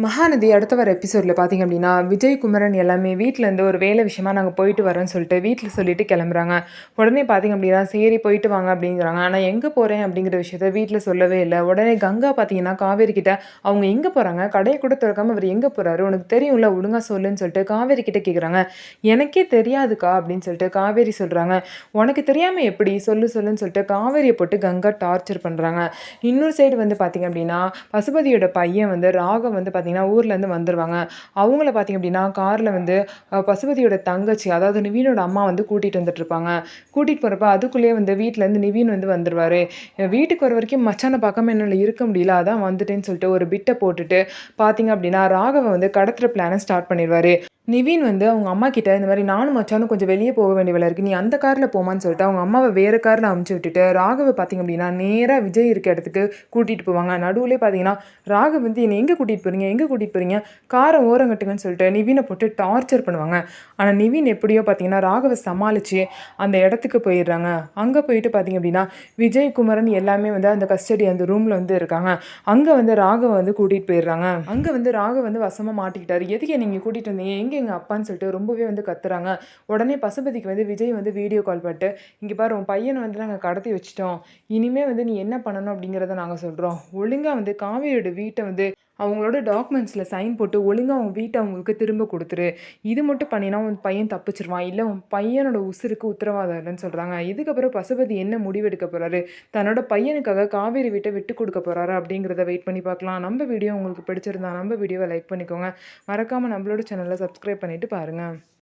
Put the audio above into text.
மகாநதி அடுத்த வர எபிசோடில் பார்த்தீங்க அப்படின்னா, விஜய், குமரன் எல்லாமே வீட்லேருந்து ஒரு வேலை விஷயமா நாங்கள் போயிட்டு வரோன்னு சொல்லிட்டு வீட்டில் சொல்லிட்டு கிளம்புறாங்க. உடனே பார்த்தீங்க அப்படின்னா, சரி போயிட்டு வாங்க அப்படிங்கிறாங்க. ஆனால் எங்கே போகிறேன் அப்படிங்கிற விஷயத்த வீட்டில் சொல்லவே இல்லை. உடனே கங்கா பார்த்தீங்கன்னா, காவேரி கிட்ட அவங்க எங்கே போகிறாங்க? கடையை கூட திறக்காம அவர் எங்கே போகிறாரு? உனக்கு தெரியும்ல, ஒழுங்கா சொல்லுன்னு சொல்லிட்டு காவேரி கிட்ட கேட்குறாங்க. எனக்கே தெரியாதுக்கா அப்படின்னு சொல்லிட்டு காவேரி சொல்கிறாங்க. உனக்கு தெரியாமல் எப்படி? சொல்லு சொல்லுன்னு சொல்லிட்டு காவேரியை போட்டு கங்கா டார்ச்சர் பண்ணுறாங்க. இன்னொரு சைடு வந்து பார்த்தீங்க அப்படின்னா, பசுபதியோட பையன் வந்து ராகவ் வந்து பார்த்தீங்கன்னா, ஊர்லேருந்து வந்துருவாங்க. அவங்கள பார்த்தீங்க அப்படின்னா, கார்ல வந்து பசுபதியோட தங்கச்சி, அதாவது நிவீனோட அம்மா வந்து கூட்டிட்டு வந்துட்டுருப்பாங்க. கூட்டிட்டு போறப்ப அதுக்குள்ளேயே வந்து வீட்லேருந்து நிவீன் வந்து வந்துருவாரு. வீட்டுக்கு வர வரைக்கும் மச்சான பார்க்காம என்னால இருக்க முடியல. அதான் வந்துட்டேன்னு சொல்லிட்டு ஒரு பிட்ட போட்டுட்டு பார்த்தீங்க அப்படின்னா, ராகவ வந்து கடத்துற பிளான ஸ்டார்ட் பண்ணிருவாரு. நிவீன் வந்து அவங்க அம்மா கிட்ட இந்த மாரி நானும் மச்சானும் கொஞ்சம் வெளிய போக வேண்டிய வேலை இருக்கு. நீ அந்த கார்ல போமான்னு சொல்லிட்டு அவங்க அம்மாவ வேற கார்ல அனுப்பிச்சு விட்டுட்டு, ராகவ பார்த்தீங்க அப்படின்னா, நேரா விஜய் இருக்க இடத்துக்கு கூட்டிட்டு போவாங்க. நடுவுலயே பார்த்தீங்கன்னா, ராகவ் வந்து என்ன எங்க கூட்டிட்டு போறீங்க? எங்க கூட்டிட்டு போறீங்க? கார ஓரங்கட்டுங்கன்னு சொல்லிட்டு நிவீன போட்டு டார்ச்சர் பண்ணுவாங்க. ஆனா நிவீன் எப்படியோ பார்த்தீங்கன்னா, ராகவ சமாளிச்சு அந்த இடத்துக்கு போயிடுறாங்க. அங்க போயிட்டு பார்த்தீங்க அப்படின்னா, விஜய், குமரன் எல்லாமே வந்து அந்த கஸ்டடி அந்த ரூம்ல வந்து இருக்காங்க. அங்க வந்து ராகவ வந்து கூட்டிட்டு போயிடுறாங்க. அங்க வந்து ராகவ் வந்து வசமா மாட்டிக்கிட்டாரு. எதுக்கு என்னை இங்க கூட்டிட்டு வந்தீங்க? எங்க எங்க அப்பான்னு சொல்லிட்டு ரொம்பவே வந்து கத்துறாங்க. உடனே பசுபதிக்கு வந்து விஜய் வந்து வீடியோ கால் பண்ணிட்டு, இங்க பாரு உன் பையன வந்து நாங்க கடத்தி வச்சுட்டோம். இனிமே வந்து நீ என்ன பண்ணணும் அப்படிங்கிறத நாங்க சொல்றோம். ஒழுங்கா வந்து காவேரியோட வீட்ட வந்து அவங்களோட டாக்குமெண்ட்ஸ்ல சைன் போட்டு ஒழுங்கா அவங்க வீட்ட அவங்களுக்கு திரும்ப குடுத்துரு. இது மட்டும் பண்ணினா உன் பையன் தப்பிச்சுருவான். இல்ல உன் பையனோட உசிருக்கு உத்தரவாதம் இல்லன்னு சொல்றாங்க. இதுக்கப்புறம் பசுபதி என்ன முடிவெடுக்க போறாரு? தன்னோட பையனுக்காக காவேரி வீட்ட விட்டு குடுக்க போறாரா? அப்படிங்கிறத வெயிட் பண்ணி பார்க்கலாம். நம்ம வீடியோ உங்களுக்கு பிடிச்சிருந்தா நம்ம வீடியோவ லைக் பண்ணிக்கோங்க. மறக்காம நம்மளோட சேனல சப்ஸ்கிரைப் பண்ணிட்டு பாருங்க.